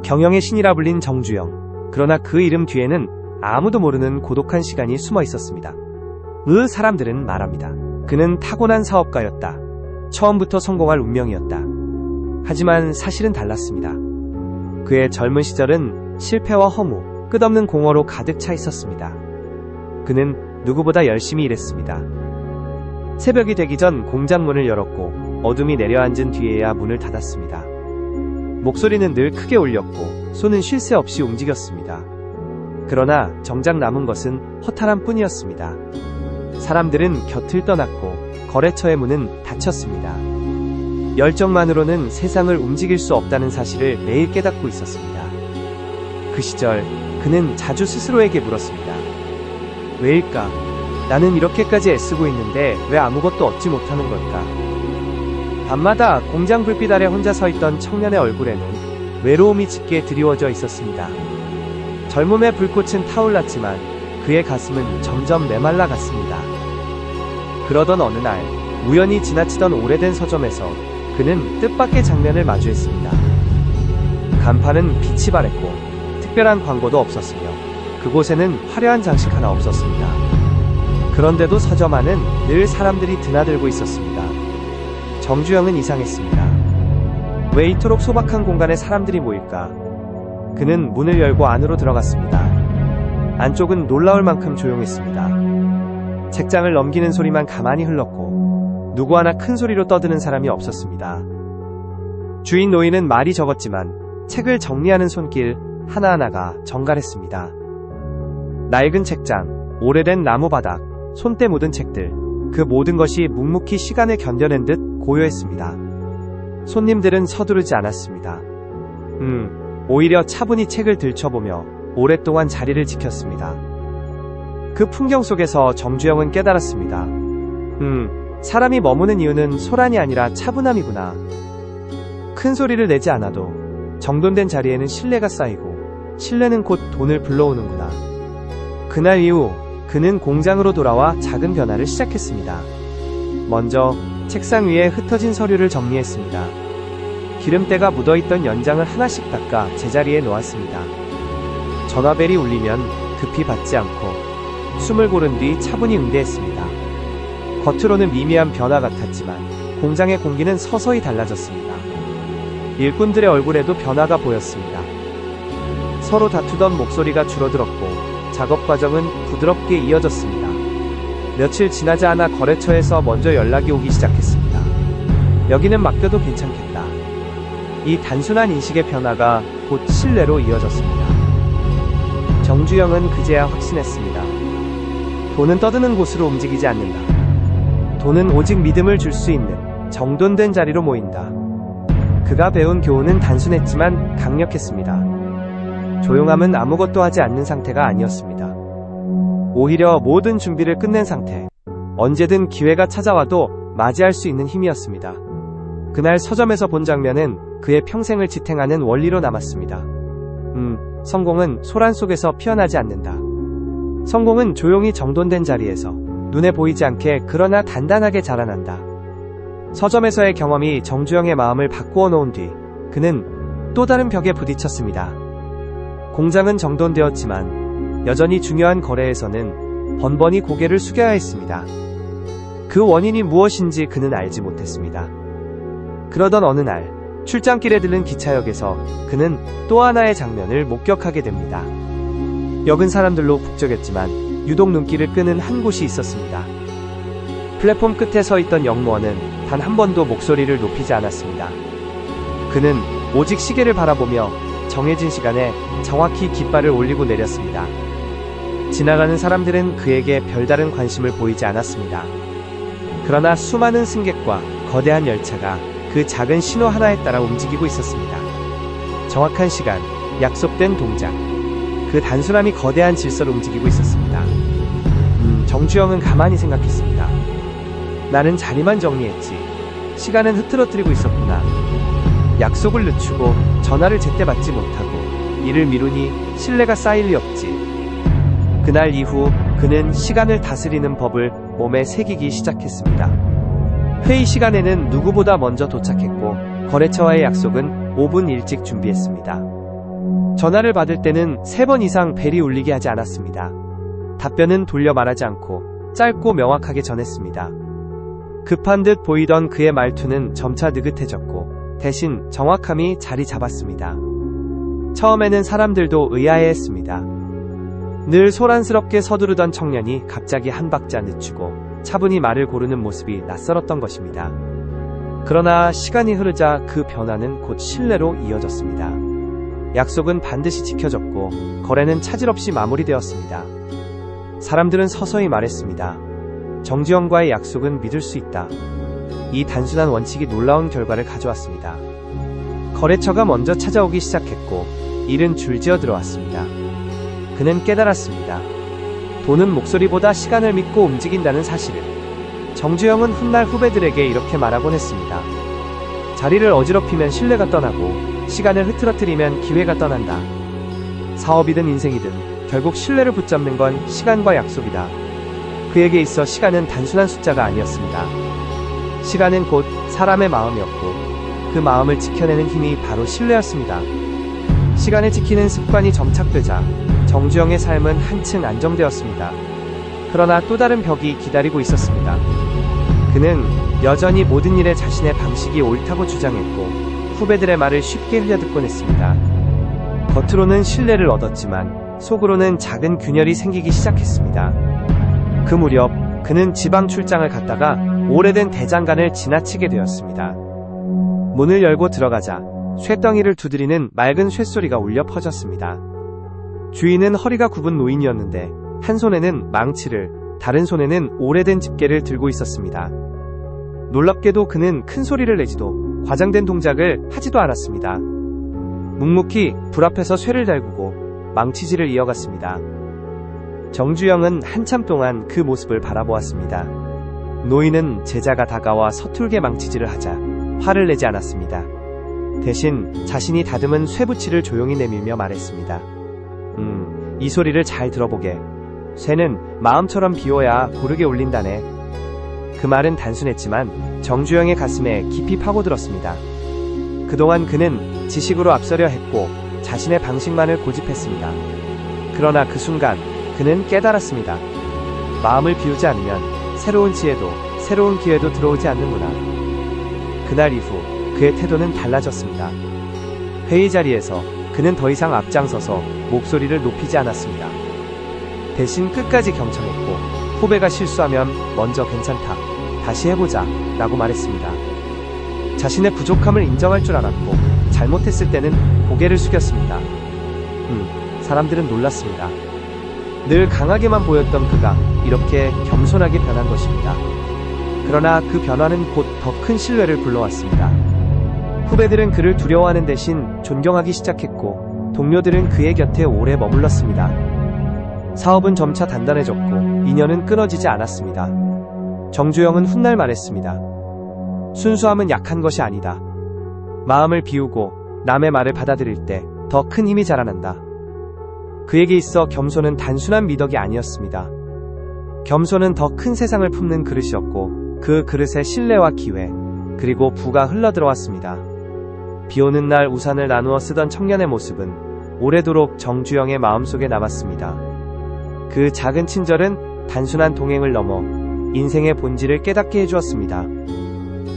경영의 신이라 불린 정주영. 그러나 그 이름 뒤에는 아무도 모르는 고독한 시간이 숨어 있었습니다. 사람들은 말합니다. 그는 타고난 사업가였다. 처음부터 성공할 운명이었다. 하지만 사실은 달랐습니다. 그의 젊은 시절은 실패와 허무, 끝없는 공허로 가득 차 있었습니다. 그는 누구보다 열심히 일했습니다. 새벽이 되기 전 공장 문을 열었고 어둠이 내려앉은 뒤에야 문을 닫았습니다. 목소리는 늘 크게 울렸고 손은 쉴 새 없이 움직였습니다. 그러나 정작 남은 것은 허탈함 뿐이었습니다. 사람들은 곁을 떠났고 거래처의 문은 닫혔습니다. 열정만으로는 세상을 움직일 수 없다는 사실을 매일 깨닫고 있었습니다. 그 시절 그는 자주 스스로에게 물었습니다. 왜일까? 나는 이렇게까지 애쓰고 있는데 왜 아무것도 얻지 못하는 걸까? 밤마다 공장 불빛 아래 혼자 서 있던 청년의 얼굴에는 외로움이 짙게 드리워져 있었습니다. 젊음의 불꽃은 타올랐지만 그의 가슴은 점점 메말라 갔습니다. 그러던 어느 날 우연히 지나치던 오래된 서점에서 그는 뜻밖의 장면을 마주했습니다. 간판은 빛이 바랬고 특별한 광고도 없었으며 그곳에는 화려한 장식 하나 없었습니다. 그런데도 서점 안은 늘 사람들이 드나들고 있었습니다. 정주영은 이상했습니다. 왜 이토록 소박한 공간에 사람들이 모일까? 그는 문을 열고 안으로 들어갔습니다. 안쪽은 놀라울 만큼 조용했습니다. 책장을 넘기는 소리만 가만히 흘렀고 누구 하나 큰 소리로 떠드는 사람이 없었습니다. 주인 노인은 말이 적었지만 책을 정리하는 손길 하나하나가 정갈했습니다. 낡은 책장, 오래된 나무 바닥, 손때 묻은 책들, 그 모든 것이 묵묵히 시간을 견뎌낸 듯 고요했습니다. 손님들은 서두르지 않았습니다. 오히려 차분히 책을 들춰보며 오랫동안 자리를 지켰습니다. 그 풍경 속에서 정주영은 깨달았습니다. 사람이 머무는 이유는 소란이 아니라 차분함이구나. 큰 소리를 내지 않아도 정돈된 자리에는 신뢰가 쌓이고 신뢰는 곧 돈을 불러오는구나. 그날 이후 그는 공장으로 돌아와 작은 변화를 시작했습니다. 먼저 책상 위에 흩어진 서류를 정리했습니다. 기름때가 묻어있던 연장을 하나씩 닦아 제자리에 놓았습니다. 전화벨이 울리면 급히 받지 않고 숨을 고른 뒤 차분히 응대했습니다. 겉으로는 미미한 변화 같았지만 공장의 공기는 서서히 달라졌습니다. 일꾼들의 얼굴에도 변화가 보였습니다. 서로 다투던 목소리가 줄어들었고 작업 과정은 부드럽게 이어졌습니다. 며칠 지나지 않아 거래처에서 먼저 연락이 오기 시작했습니다. 여기는 맡겨도 괜찮겠다. 이 단순한 인식의 변화가 곧 신뢰로 이어졌습니다. 정주영은 그제야 확신했습니다. 돈은 떠드는 곳으로 움직이지 않는다. 돈은 오직 믿음을 줄 수 있는 정돈된 자리로 모인다. 그가 배운 교훈은 단순했지만 강력했습니다. 조용함은 아무것도 하지 않는 상태가 아니었습니다. 오히려 모든 준비를 끝낸 상태, 언제든 기회가 찾아와도 맞이할 수 있는 힘이었습니다. 그날 서점에서 본 장면은 그의 평생을 지탱하는 원리로 남았습니다. 성공은 소란 속에서 피어나지 않는다. 성공은 조용히 정돈된 자리에서 눈에 보이지 않게 그러나 단단하게 자라난다. 서점에서의 경험이 정주영의 마음을 바꾸어 놓은 뒤 그는 또 다른 벽에 부딪혔습니다. 공장은 정돈되었지만 여전히 중요한 거래에서는 번번이 고개를 숙여야 했습니다. 그 원인이 무엇인지 그는 알지 못했습니다. 그러던 어느 날 출장길에 들른 기차역에서 그는 또 하나의 장면을 목격하게 됩니다. 역은 사람들로 북적였지만 유독 눈길을 끄는 한 곳이 있었습니다. 플랫폼 끝에 서 있던 역무원은 단 한 번도 목소리를 높이지 않았습니다. 그는 오직 시계를 바라보며 정해진 시간에 정확히 깃발을 올리고 내렸습니다. 지나가는 사람들은 그에게 별다른 관심을 보이지 않았습니다. 그러나 수많은 승객과 거대한 열차가 그 작은 신호 하나에 따라 움직이고 있었습니다. 정확한 시간, 약속된 동작, 그 단순함이 거대한 질서를 움직이고 있었습니다. 정주영은 가만히 생각했습니다. 나는 자리만 정리했지. 시간은 흐트러뜨리고 있었구나. 약속을 늦추고 전화를 제때 받지 못하고 일을 미루니 신뢰가 쌓일 리 없지. 그날 이후 그는 시간을 다스리는 법을 몸에 새기기 시작했습니다. 회의 시간에는 누구보다 먼저 도착했고 거래처와의 약속은 5분 일찍 준비했습니다. 전화를 받을 때는 3번 이상 벨이 울리게 하지 않았습니다. 답변은 돌려 말하지 않고 짧고 명확하게 전했습니다. 급한 듯 보이던 그의 말투는 점차 느긋해졌고 대신 정확함이 자리 잡았습니다. 처음에는 사람들도 의아해했습니다. 늘 소란스럽게 서두르던 청년이 갑자기 한 박자 늦추고 차분히 말을 고르는 모습이 낯설었던 것입니다. 그러나 시간이 흐르자 그 변화는 곧 신뢰로 이어졌습니다. 약속은 반드시 지켜졌고 거래는 차질없이 마무리되었습니다. 사람들은 서서히 말했습니다. 정주영과의 약속은 믿을 수 있다. 이 단순한 원칙이 놀라운 결과를 가져왔습니다. 거래처가 먼저 찾아오기 시작했고 일은 줄지어 들어왔습니다. 그는 깨달았습니다. 돈은 목소리보다 시간을 믿고 움직인다는 사실을. 정주영은 훗날 후배들에게 이렇게 말하곤 했습니다. 자리를 어지럽히면 신뢰가 떠나고 시간을 흐트러뜨리면 기회가 떠난다. 사업이든 인생이든 결국 신뢰를 붙잡는 건 시간과 약속이다. 그에게 있어 시간은 단순한 숫자가 아니었습니다. 시간은 곧 사람의 마음이었고 그 마음을 지켜내는 힘이 바로 신뢰였습니다. 시간을 지키는 습관이 정착되자 정주영의 삶은 한층 안정되었습니다. 그러나 또 다른 벽이 기다리고 있었습니다. 그는 여전히 모든 일에 자신의 방식이 옳다고 주장했고 후배들의 말을 쉽게 흘려듣곤 했습니다. 겉으로는 신뢰를 얻었지만 속으로는 작은 균열이 생기기 시작했습니다. 그 무렵 그는 지방 출장을 갔다가 오래된 대장간을 지나치게 되었습니다. 문을 열고 들어가자 쇳덩이를 두드리는 맑은 쇳소리가 울려 퍼졌습니다. 주인은 허리가 굽은 노인이었는데 한 손에는 망치를, 다른 손에는 오래된 집게를 들고 있었습니다. 놀랍게도 그는 큰 소리를 내지도 과장된 동작을 하지도 않았습니다. 묵묵히 불 앞에서 쇠를 달구고 망치질을 이어갔습니다. 정주영은 한참 동안 그 모습을 바라보았습니다. 노인은 제자가 다가와 서툴게 망치질을 하자 화를 내지 않았습니다. 대신 자신이 다듬은 쇠붙이를 조용히 내밀며 말했습니다. 이 소리를 잘 들어보게. 쇠는 마음처럼 비워야 고르게 울린다네. 그 말은 단순했지만 정주영의 가슴에 깊이 파고들었습니다. 그동안 그는 지식으로 앞서려 했고 자신의 방식만을 고집했습니다. 그러나 그 순간 그는 깨달았습니다. 마음을 비우지 않으면 새로운 지혜도 새로운 기회도 들어오지 않는구나. 그날 이후 그의 태도는 달라졌습니다. 회의 자리에서 그는 더 이상 앞장서서 목소리를 높이지 않았습니다. 대신 끝까지 경청했고 후배가 실수하면 먼저 괜찮다, 다시 해보자 라고 말했습니다. 자신의 부족함을 인정할 줄 알았고 잘못했을 때는 고개를 숙였습니다. 사람들은 놀랐습니다. 늘 강하게만 보였던 그가 이렇게 겸손하게 변한 것입니다. 그러나 그 변화는 곧 더 큰 신뢰를 불러왔습니다. 후배들은 그를 두려워하는 대신 존경하기 시작했고 동료들은 그의 곁에 오래 머물렀습니다. 사업은 점차 단단해졌고 인연은 끊어지지 않았습니다. 정주영은 훗날 말했습니다. 순수함은 약한 것이 아니다. 마음을 비우고 남의 말을 받아들일 때 더 큰 힘이 자라난다. 그에게 있어 겸손은 단순한 미덕이 아니었습니다. 겸손은 더 큰 세상을 품는 그릇이었고 그 그릇에 신뢰와 기회, 그리고 부가 흘러들어왔습니다. 비오는 날 우산을 나누어 쓰던 청년의 모습은 오래도록 정주영의 마음속에 남았습니다. 그 작은 친절은 단순한 동행을 넘어 인생의 본질을 깨닫게 해주었습니다.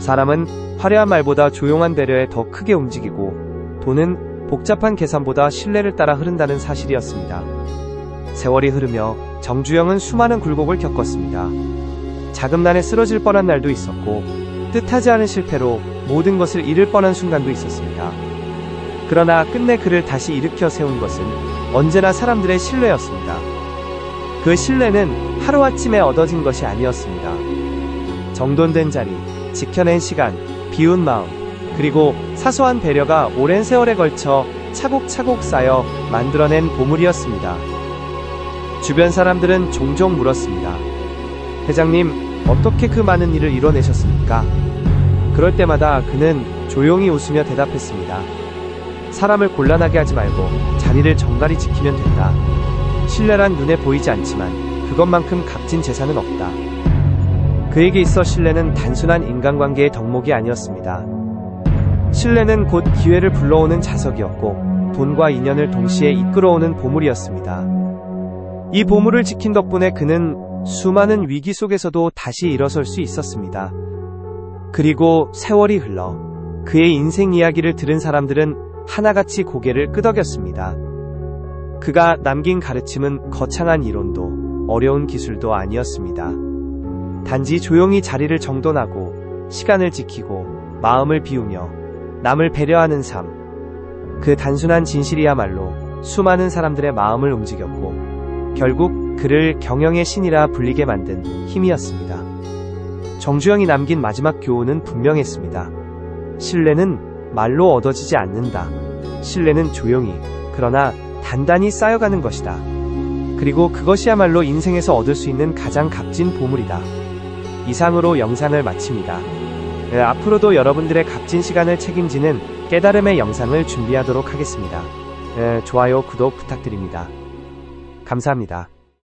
사람은 화려한 말보다 조용한 배려에 더 크게 움직이고 돈은 복잡한 계산보다 신뢰를 따라 흐른다는 사실이었습니다. 세월이 흐르며 정주영은 수많은 굴곡을 겪었습니다. 자금난에 쓰러질 뻔한 날도 있었고 뜻하지 않은 실패로 모든 것을 잃을 뻔한 순간도 있었습니다. 그러나 끝내 그를 다시 일으켜 세운 것은 언제나 사람들의 신뢰였습니다. 그 신뢰는 하루아침에 얻어진 것이 아니었습니다. 정돈된 자리, 지켜낸 시간, 비운 마음, 그리고 사소한 배려가 오랜 세월에 걸쳐 차곡차곡 쌓여 만들어낸 보물이었습니다. 주변 사람들은 종종 물었습니다. 회장님, 어떻게 그 많은 일을 이뤄내셨습니까? 그럴 때마다 그는 조용히 웃으며 대답했습니다. 사람을 곤란하게 하지 말고 자리를 정갈히 지키면 된다. 신뢰란 눈에 보이지 않지만 그것만큼 값진 재산은 없다. 그에게 있어 신뢰는 단순한 인간관계의 덕목이 아니었습니다. 신뢰는 곧 기회를 불러오는 자석이었고 돈과 인연을 동시에 이끌어오는 보물이었습니다. 이 보물을 지킨 덕분에 그는 수많은 위기 속에서도 다시 일어설 수 있었습니다. 그리고 세월이 흘러 그의 인생 이야기를 들은 사람들은 하나같이 고개를 끄덕였습니다. 그가 남긴 가르침은 거창한 이론도 어려운 기술도 아니었습니다. 단지 조용히 자리를 정돈하고 시간을 지키고 마음을 비우며 남을 배려하는 삶. 그 단순한 진실이야말로 수많은 사람들의 마음을 움직였고 결국 그를 경영의 신이라 불리게 만든 힘이었습니다. 정주영이 남긴 마지막 교훈은 분명했습니다. 신뢰는 말로 얻어지지 않는다. 신뢰는 조용히 그러나 단단히 쌓여가는 것이다. 그리고 그것이야말로 인생에서 얻을 수 있는 가장 값진 보물이다. 이상으로 영상을 마칩니다. 앞으로도 여러분들의 값진 시간을 책임지는 깨달음의 영상을 준비하도록 하겠습니다. 좋아요, 구독 부탁드립니다. 감사합니다.